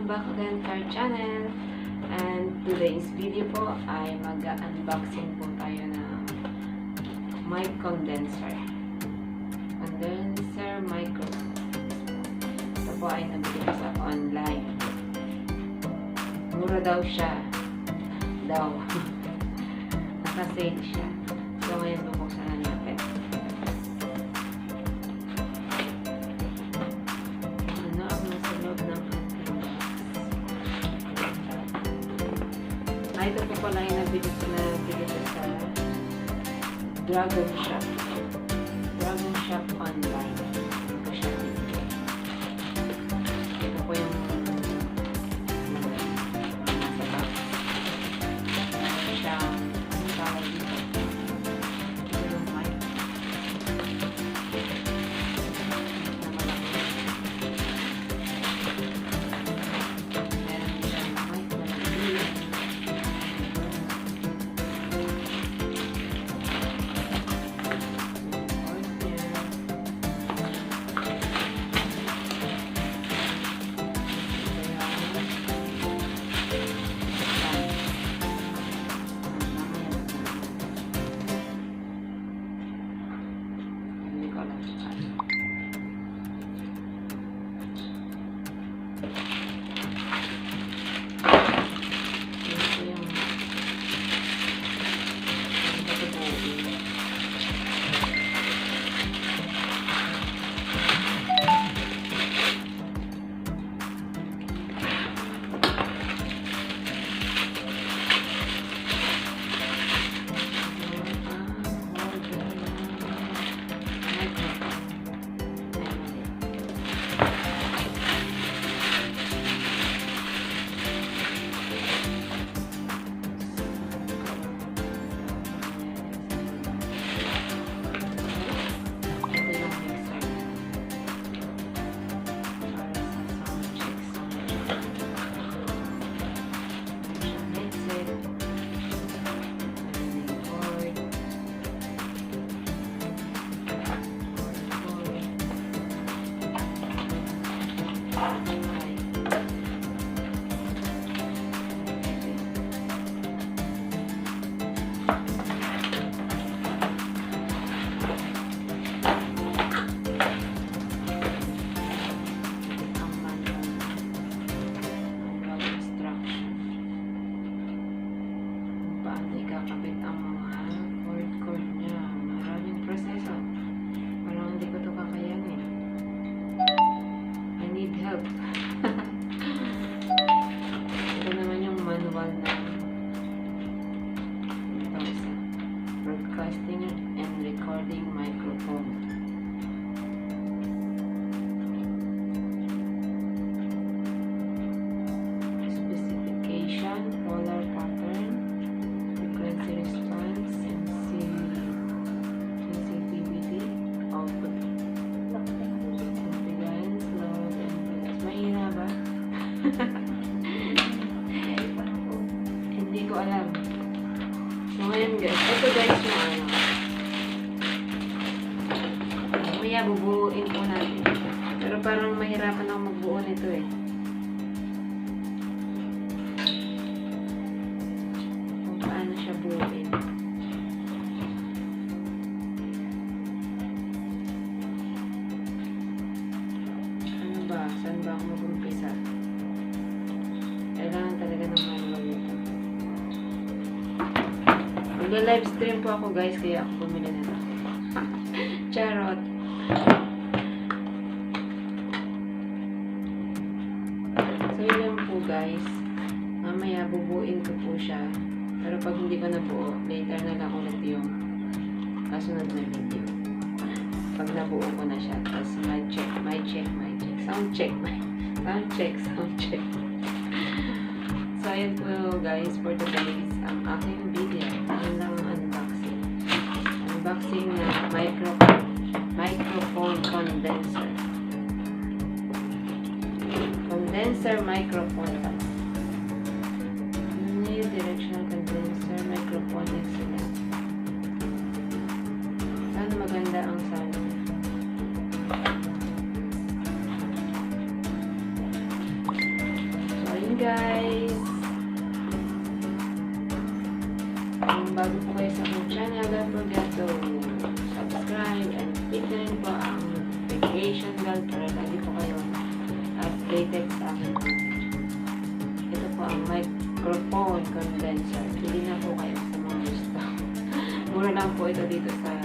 Welcome back again to our channel. And today's video po ay mag-unboxing po tayo ng mic condenser. Condenser microphone. Ito po ay nabili ko sa online. Mura daw siya. Naka-sale siya. So ngayon bubuksan na natin. Ito po pala yung nabili ko sa Dragon Shop. Dragon Shop online. Ito po siya binili. Ito po yung nasa box. Ito siya, anong tawag dito? Ito yung mic. Ikakabit ang mga cord niya. Maraming proseso. Parang hindi ko ito kakayanin. I need help. Ito naman yung manual na ito isa. Broadcasting and recording microphone. Specification, color pattern, response, and sensitivity, output, impedance, load, and impedance. Mahina ba? Hindi ko alam. So ngayon guys, ito guys yung ano. Mamaya bubuuin po natin. Pero parang mahirapan ako magbuo nito eh. Kung paano siya buuin. Saan ba ako mag-umpisa? Kailangan talaga ng manual nito. Magla-live stream po ako guys, kaya ako bumili nito. Charot! So yun lang po guys. Mamaya bubuin ko po siya. Pero pag hindi ko nabuo, later na lang ulit yung kasunod na video. Pag nabuo ko na siya, tapos mic check. Sound check. So, ayan po guys, for today's aking video. Ayan lang ang unboxing. Unboxing na microphone condenser. Condenser microphone. New directional condenser microphone excellent. Sana maganda ang sound. notification bell para lagi po kayo updated sa akin. Ito po ang microphone condenser. Bili na po kayo sa mga gusto. Mura lang po ito dito sa